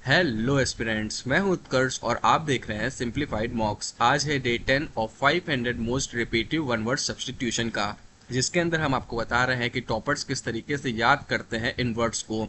Hello aspirants, मैं हूं उत्कर्ष और आप देख रहे हैं सिंप्लीफाइड मॉक्स। आज है day 10 of 500 most repetitive one word substitution का, जिसके अंदर हम आपको बता रहे हैं कि टॉपर्स किस तरीके से याद करते हैं इन वर्ड्स को।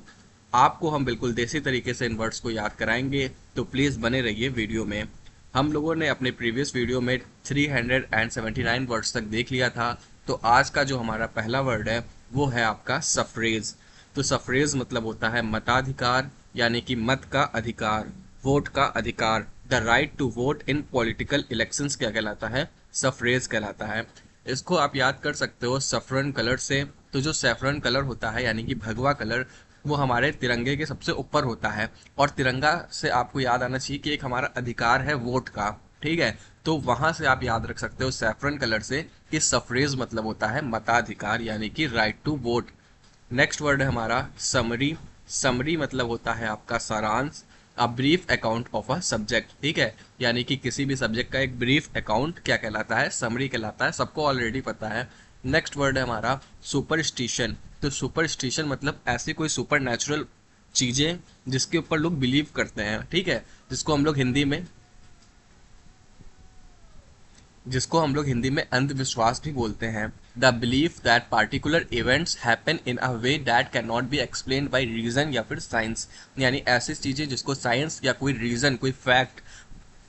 आपको हम बिल्कुल देसी तरीके से इन वर्ड्स को याद कराएंगे, तो प्लीज़ बने रहिए वीडियो में। हम लोगों ने अपने प्रीवियस वीडियो में 379 वर्ड्स तक देख लिया था, तो आज का जो हमारा पहला वर्ड है वो है आपका सफरेज। तो सफरेज मतलब होता है मताधिकार, यानी कि मत का अधिकार, वोट का अधिकार। The right to vote in political elections क्या कहलाता है? सफरेज कहलाता है। इसको आप याद कर सकते हो सफरन कलर से। तो जो सैफरन कलर होता है यानी कि भगवा कलर, वो हमारे तिरंगे के सबसे ऊपर होता है। और तिरंगा से आपको याद आना चाहिए कि एक हमारा अधिकार है वोट का, ठीक है। तो वहां से आप याद रख सकते हो सैफरन कलर से कि सफरेज मतलब होता है मताधिकार, यानी कि right to vote. Next word है हमारा समरी। समरी मतलब होता है आपका सारांश। A brief account of a subject, ठीक है। यानी कि किसी भी सब्जेक्ट का एक ब्रीफ अकाउंट क्या कहलाता है? समरी कहलाता है। सबको ऑलरेडी पता है। नेक्स्ट वर्ड है हमारा सुपरस्टिशन। तो सुपरस्टिशन मतलब ऐसी कोई सुपर नेचुरल चीजें जिसके ऊपर लोग बिलीव करते हैं, ठीक है। जिसको हम लोग हिंदी में अंधविश्वास भी बोलते हैं। The belief that particular events happen in a way that can not be explain by reason या फिर साइंस, यानी ऐसी चीजें जिसको साइंस या कोई रीजन, कोई फैक्ट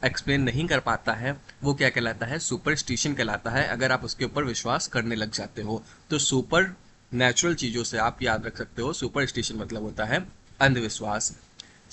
एक्सप्लेन नहीं कर पाता है, वो क्या कहलाता है? सुपरस्टिशन कहलाता है, अगर आप उसके ऊपर विश्वास करने लग जाते हो। तो सुपर नेचुरल चीजों से आप याद रख सकते हो सुपरस्टिशन मतलब होता है अंधविश्वास।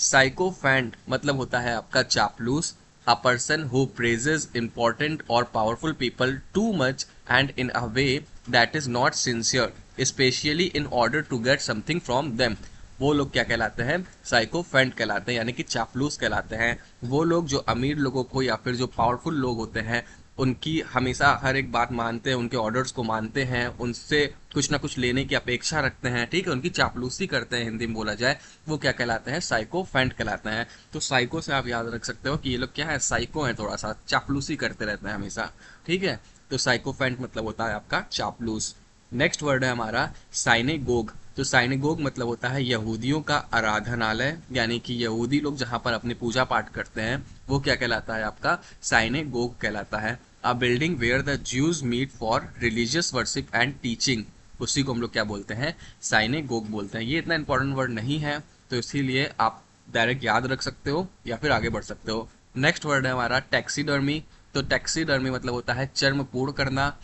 साइकोफैंट मतलब होता है आपका चापलूस। A person who praises important or powerful people too much and in a way that is not sincere especially in order to get something from them, वो लोग क्या कहलाते हैं? साइकोफेंट कहलाते हैं, यानी कि चापलूस कहलाते हैं। वो लोग जो अमीर लोगों को या फिर जो पावरफुल लोग होते हैं उनकी हमेशा हर एक बात मानते हैं, उनके ऑर्डर्स को मानते हैं, उनसे कुछ ना कुछ लेने की अपेक्षा रखते हैं, ठीक है, उनकी चापलूसी करते हैं, हिंदी में बोला जाए, वो क्या कहलाते हैं? साइकोफेंट कहलाते हैं। तो साइको से आप याद रख सकते हो कि ये लोग क्या है? साइको है, थोड़ा सा चापलूसी करते रहते हैं हमेशा, ठीक है। तो साइकोफेंट मतलब होता है आपका चापलूस। नेक्स्ट वर्ड है हमारा साइनेगोग। तो साइनेगोग मतलब होता है यहूदियों का आराधनालय, यानी कि यहूदी लोग जहाँ पर अपनी पूजा पाठ करते हैं वो क्या कहलाता है? आपका साइनेगोग कहलाता है। A building where the Jews meet for religious worship and teaching, उसी को हम लोग क्या बोलते हैं? साइनेगोग बोलते हैं। ये इतना इंपॉर्टेंट वर्ड नहीं है, तो इसीलिए आप डायरेक्ट याद रख सकते हो या फिर आगे बढ़ सकते हो। नेक्स्ट वर्ड है हमारा टैक्सीडर्मी। तो टैक्सीडर्मी मतलब होता है चर्म पूर्ण करना।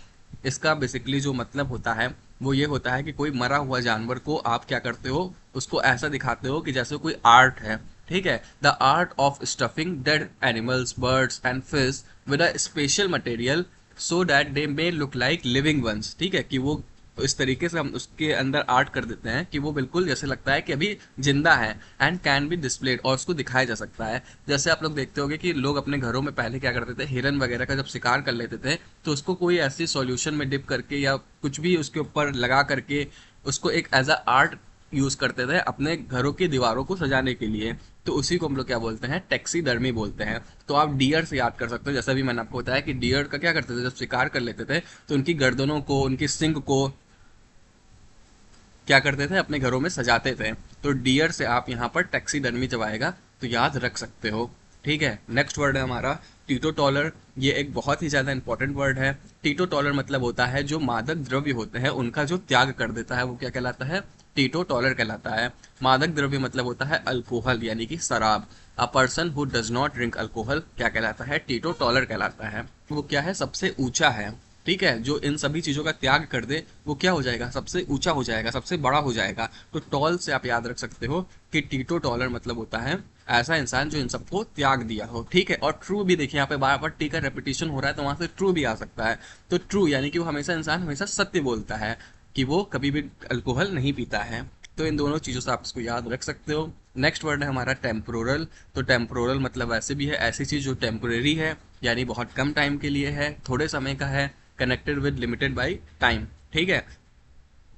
इसका बेसिकली जो मतलब होता है वो ये होता है कि कोई मरा हुआ जानवर को आप क्या करते हो? उसको ऐसा दिखाते हो कि जैसे कोई आर्ट है, ठीक है। The art of stuffing dead animals, birds and fish with a special material so that they may look like living ones, ठीक है। कि वो इस तरीके से हम उसके अंदर आर्ट कर देते हैं कि वो बिल्कुल जैसे लगता है कि अभी जिंदा है। एंड कैन बी डिस्प्लेड, और उसको दिखाया जा सकता है। जैसे आप लोग देखते होंगे कि लोग अपने घरों में पहले क्या करते थे, हिरन वगैरह का जब शिकार कर लेते थे तो उसको कोई ऐसी सॉल्यूशन में डिप करके या कुछ भी उसके ऊपर लगा करके उसको एक एज अ आर्ट यूज करते थे अपने घरों की दीवारों को सजाने के लिए। तो उसी को हम लोग क्या बोलते हैं? टैक्सीडर्मी बोलते हैं। तो आप डियर से याद कर सकते हो, जैसा भी मैंने आपको बताया कि डियर का क्या करते थे, जब शिकार कर लेते थे तो उनकी गर्दनों को, उनकी सिंग को क्या करते थे? अपने घरों में सजाते थे। तो डियर से आप यहाँ पर टैक्सीडर्मी जब आएगा तो याद रख सकते हो, ठीक है। नेक्स्ट वर्ड है हमारा टीटोटॉलर। ये एक बहुत ही ज़्यादा इंपॉर्टेंट वर्ड है। टीटोटॉलर मतलब होता है जो मादक द्रव्य होते हैं उनका जो त्याग कर देता है वो क्या कहलाता है? टीटोटॉलर कहलाता है। मादक द्रव्य मतलब होता है अल्कोहल, यानी कि शराब। अ person who does not drink alcohol क्या कहलाता है? टीटोटॉलर कहलाता है। वो क्या है? सबसे ऊंचा है, ठीक है। जो इन सभी चीजों का त्याग कर दे वो क्या हो जाएगा? सबसे ऊंचा हो जाएगा, सबसे बड़ा हो जाएगा। तो टॉल से आप याद रख सकते हो कि टीटो टॉलर मतलब होता है ऐसा इंसान जो इन सबको त्याग दिया हो, ठीक है। और ट्रू भी देखिए, यहाँ पे बार बार टी का रेपिटेशन हो रहा है तो वहां से ट्रू भी आ सकता है। तो ट्रू यानी कि वो हमेशा इंसान हमेशा सत्य बोलता है, कि वो कभी भी अल्कोहल नहीं पीता है। तो इन दोनों चीजों से आप इसको याद रख सकते हो। नेक्स्ट वर्ड है हमारा टेम्पोरल। तो टेम्पोरल मतलब वैसे भी है ऐसी चीज जो टेम्पोरेरी है, यानी बहुत कम टाइम के लिए है, थोड़े समय का है, connected with limited by time, ठीक है।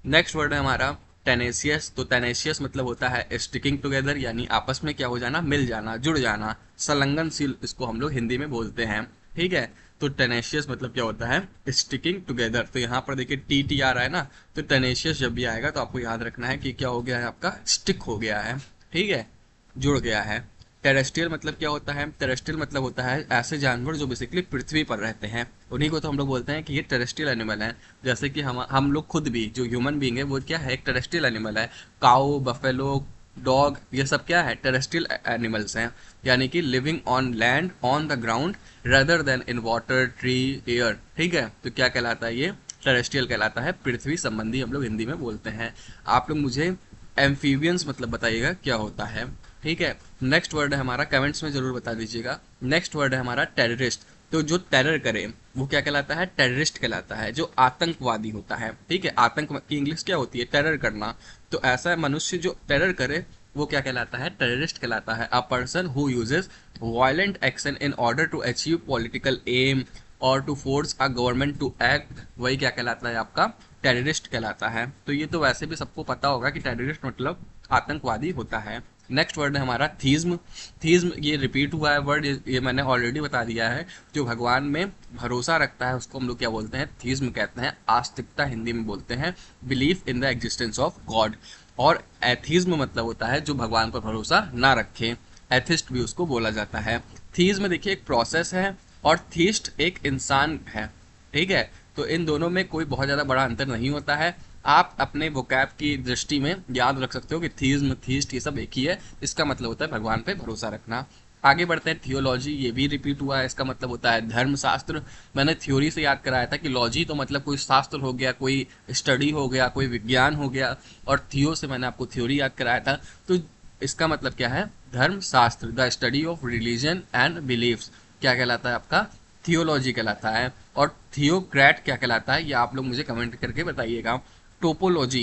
नेक्स्ट वर्ड है हमारा टेनेशियस। तो टेनेशियस मतलब होता है स्टिकिंग टुगेदर, यानी आपस में क्या हो जाना? मिल जाना, जुड़ जाना। संलग्नशील इसको हम लोग हिंदी में बोलते हैं, ठीक है। तो टेनेशियस मतलब क्या होता है? Sticking together. तो यहाँ पर देखिए टी टी आ रहा है ना, तो टेनेशियस जब भी आएगा तो आपको याद रखना है कि क्या हो गया है? आपका स्टिक हो गया है, ठीक है, जुड़ गया है। टेरेस्ट्रियल मतलब क्या होता है? टेरेस्ट्रियल मतलब होता है ऐसे जानवर जो बेसिकली पृथ्वी पर रहते हैं, उन्हीं को तो हम लोग बोलते हैं कि ये टेरेस्ट्रियल एनिमल है। जैसे कि हम लोग खुद भी जो ह्यूमन बीइंग है वो क्या है? एक टेरेस्ट्रियल एनिमल है। काऊ, बफेलो, डॉग, ये सब क्या है? टेरेस्ट्रियल एनिमल्स हैं, यानी कि living on land, on the ground, rather then in water, tree, air. ठीक है, तो क्या कहलाता है ये? टेरेस्ट्रियल कहलाता है, पृथ्वी संबंधी हम लोग हिंदी में बोलते हैं। आप लोग मुझे एम्फीबियंस मतलब बताइएगा क्या होता है। ठीक है, नेक्स्ट वर्ड है हमारा, कमेंट्स में जरूर बता दीजिएगा। नेक्स्ट वर्ड है हमारा टेररिस्ट। तो जो टेरर करे वो क्या कहलाता है? टेररिस्ट कहलाता है, जो आतंकवादी होता है। ठीक है, आतंक की इंग्लिश क्या होती है? टेरर करना। तो ऐसा मनुष्य जो टेरर करे वो क्या कहलाता है? टेररिस्ट कहलाता है। A person who uses violent action in order to achieve political aim or to force a government to act, वही क्या कहलाता है? आपका टेररिस्ट कहलाता है। तो ये तो वैसे भी सबको पता होगा कि टेररिस्ट मतलब आतंकवादी होता है। नेक्स्ट वर्ड है हमारा थीज्म। थीज्म ये रिपीट हुआ है वर्ड, ये मैंने ऑलरेडी बता दिया है। जो भगवान में भरोसा रखता है उसको हम लोग क्या बोलते हैं? थीज्म कहते हैं। आस्तिकता हिंदी में बोलते हैं, belief in the existence of God. और एथीज्म मतलब होता है जो भगवान पर भरोसा ना रखे, एथिस्ट भी उसको बोला जाता है। थीज्म देखिए एक प्रोसेस है और थीस्ट एक इंसान है। ठीक है, तो इन दोनों में कोई बहुत ज़्यादा बड़ा अंतर नहीं होता है। आप अपने वोकैब की दृष्टि में याद रख सकते हो कि थीज्म, थीस्ट ये सब एक ही है। इसका मतलब होता है भगवान पे भरोसा रखना। आगे बढ़ते हैं, थियोलॉजी, ये भी रिपीट हुआ है। इसका मतलब होता है धर्मशास्त्र। मैंने थ्योरी से याद कराया था कि लॉजी तो मतलब कोई शास्त्र हो गया, कोई स्टडी हो गया, कोई विज्ञान हो गया, और थियो से मैंने आपको थ्योरी याद कराया था। तो इसका मतलब क्या है? धर्मशास्त्र, the study of religion and beliefs क्या कहलाता है? आपका थियोलॉजी कहलाता है। और थियोक्रेट क्या कहलाता है? ये आप लोग मुझे कमेंट करके बताइएगा। टोपोलॉजी,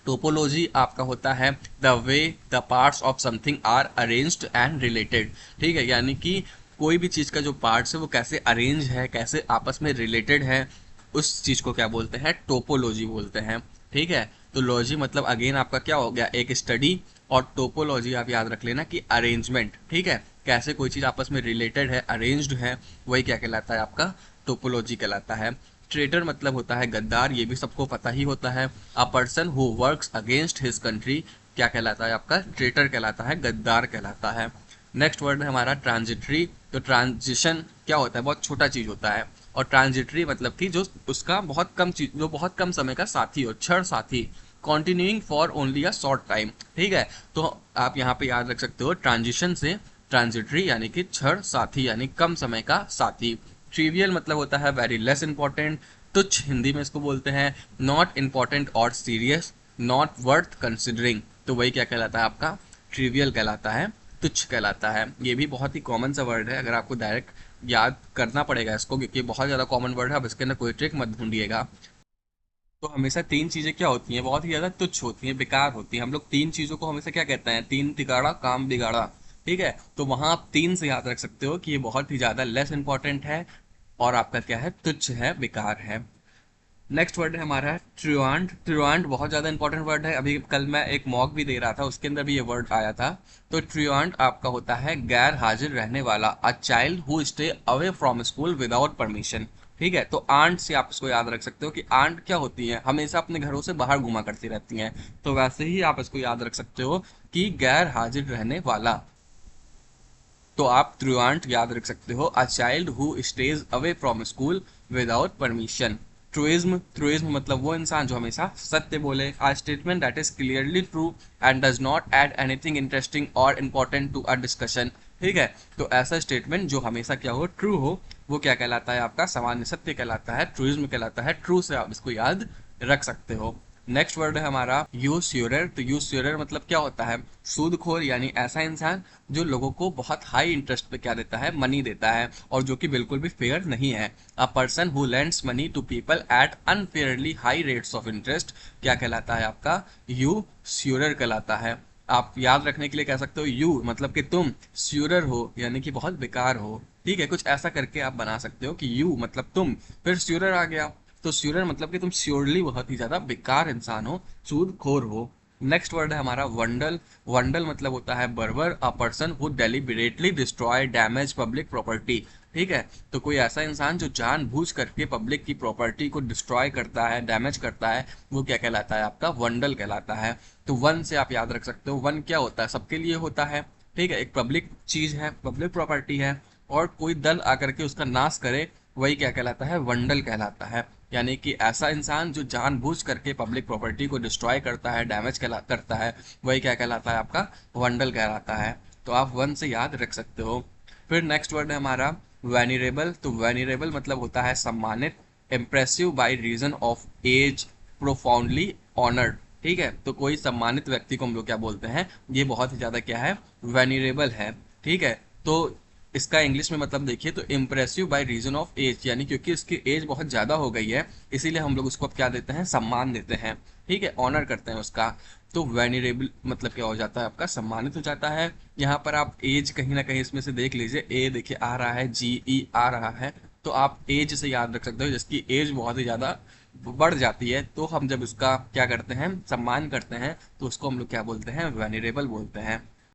टोपोलॉजी आपका होता है the way the parts of something are arranged and related. ठीक है, यानी कि कोई भी चीज़ का जो पार्ट्स है वो कैसे अरेंज है, कैसे आपस में रिलेटेड है, उस चीज़ को क्या बोलते हैं? टोपोलॉजी बोलते हैं। ठीक है, तो लॉजी मतलब अगेन आपका क्या हो गया? एक स्टडी। और टोपोलॉजी आप याद रख लेना कि अरेंजमेंट। ठीक है, कैसे कोई चीज़ आपस में रिलेटेड है, अरेंज्ड है, वही क्या कहलाता है? आपका टोपोलॉजी कहलाता है। ट्रेटर मतलब होता है गद्दार, ये भी सबको पता ही होता है। A person who works against his country क्या कहलाता है? आपका ट्रेटर कहलाता है, गद्दार कहलाता है। नेक्स्ट वर्ड है हमारा ट्रांजिटरी। तो ट्रांजिशन क्या होता है? बहुत छोटा चीज होता है। और ट्रांजिटरी मतलब कि जो उसका बहुत कम चीज, जो बहुत कम समय का साथी हो, क्षण साथी, continuing for only a short time. ठीक है, तो आप यहाँ पे याद रख सकते हो ट्रांजिशन से ट्रांजिटरी यानी कि क्षण साथी, यानी कम समय का साथी। ट्रिवियल मतलब होता है वेरी लेस इंपॉर्टेंट, तुच्छ हिंदी में इसको बोलते हैं। नॉट इंपॉर्टेंट और सीरियस, नॉट वर्थ कंसिडरिंग, तो वही क्या कहलाता है? आपका ट्रिवियल कहलाता है, तुच्छ कहलाता है। ये भी बहुत ही कॉमन सा वर्ड है, अगर आपको डायरेक्ट याद करना पड़ेगा इसको, क्योंकि बहुत ज़्यादा कॉमन वर्ड है। अब इसके अंदर कोई ट्रिक मत ढूंढिएगा। तो हमेशा तीन चीजें क्या होती हैं? बहुत ही ज्यादा तुच्छ होती हैं, बेकार होती हैं। हम लोग तीन चीजों को हमेशा क्या कहते हैं? तीन तिगाड़ा काम बिगाड़ा। ठीक है, तो वहां आप तीन से याद रख सकते हो कि ये बहुत ही ज्यादा लेस इंपॉर्टेंट है और आपका क्या है? तुच्छ है, बेकार है। नेक्स्ट वर्ड है हमारा ट्रुआंट। ट्रुआंट बहुत ज़्यादा इंपॉर्टेंट वर्ड है। अभी कल मैं एक मॉक भी दे रहा था, उसके अंदर भी ये वर्ड आया था। तो ट्रुआंट आपका होता है गैर हाजिर रहने वाला, अ child who stay away from school without permission. ठीक है, तो आंट से आप इसको याद रख सकते हो कि आंट क्या होती है? हमेशा अपने घरों से बाहर घुमा करती रहती हैं। तो वैसे ही आप इसको याद रख सकते हो कि गैर हाजिर रहने वाला। तो आप ट्रुआंट याद रख सकते हो, a child who stays away from school without permission. Truism, truism मतलब वो इंसान जो हमेशा सत्य बोले, a statement that is clearly true and does not add anything interesting or important to a discussion. ठीक है, तो ऐसा स्टेटमेंट जो हमेशा क्या हो? ट्रू हो, वो क्या कहलाता है? आपका सामान्य सत्य कहलाता है, ट्रूइज्म कहलाता है। ट्रू से आप इसको याद रख सकते हो। नेक्स्ट वर्ड है हमारा यूस्यूरर। तो यूस्यूरर मतलब क्या होता है? सूदखोर, यानी ऐसा इंसान जो लोगों को बहुत हाई इंटरेस्ट पे क्या देता है? मनी देता है, और जो कि बिल्कुल भी फेयर नहीं है। A person who lends money to people at unfairly high rates of interest क्या कहलाता है? आपका यूस्यूरर कहलाता है। आप याद रखने के लिए कह सकते हो यू मतलब कि तुम, स्यूरर हो यानी कि बहुत बेकार हो। ठीक है, कुछ ऐसा करके आप बना सकते हो कि यू मतलब तुम, फिर स्यूरर आ गया, तो स्यूरर मतलब कि तुम श्योरली बहुत ही ज्यादा बेकार इंसान हो, सूदखोर हो। नेक्स्ट वर्ड है हमारा वंडल। वंडल मतलब होता है बर्बर, अ person who deliberately destroy damage public property. ठीक है, तो कोई ऐसा इंसान जो जानबूझ करके पब्लिक की प्रॉपर्टी को डिस्ट्रॉय करता है, डैमेज करता है, वो क्या कहलाता है? आपका वंडल कहलाता है। तो वन से आप याद रख सकते हो, वन क्या होता है? सबके लिए होता है। ठीक है, एक पब्लिक चीज है, पब्लिक प्रॉपर्टी है, और कोई दल आकर के उसका नाश करे, वही क्या कहलाता है, वंडल कहलाता है। यानी कि ऐसा इंसान जो जानबूझ करके पब्लिक प्रॉपर्टी को डिस्ट्रॉय करता है, डैमेज करता है, वही क्या कहलाता है, आपका वंडल कहलाता है। तो आप वन से याद रख सकते हो। फिर नेक्स्ट वर्ड है हमारा वेनिरेबल। तो वेनिरेबल मतलब होता है सम्मानित, impressive by reason of age, profoundly honoured. ठीक है, तो कोई सम्मानित व्यक्ति को हम लोग क्या बोलते हैं, ये बहुत ही ज्यादा क्या है, वेनिरेबल है। ठीक है, तो इसका इंग्लिश में मतलब देखिए तो impressive by reason of age, यानी क्योंकि इसकी एज बहुत ज्यादा हो गई है, इसीलिए हम लोग उसको अब क्या देते हैं, सम्मान देते हैं। ठीक है, ऑनर करते हैं उसका। तो वेनिरेबल मतलब क्या हो जाता है, आपका सम्मानित हो जाता है। यहाँ पर आप एज कहीं ना कहीं इसमें से देख लीजिए, ए देखिए आ रहा है, जी ई आ रहा है, तो आप एज से याद रख सकते हो, जिसकी एज बहुत ही ज्यादा बढ़ जाती है, तो हम जब उसका क्या करते हैं, सम्मान करते हैं, तो उसको हम लोग क्या बोलते हैं, वेनिरेबल बोलते हैं।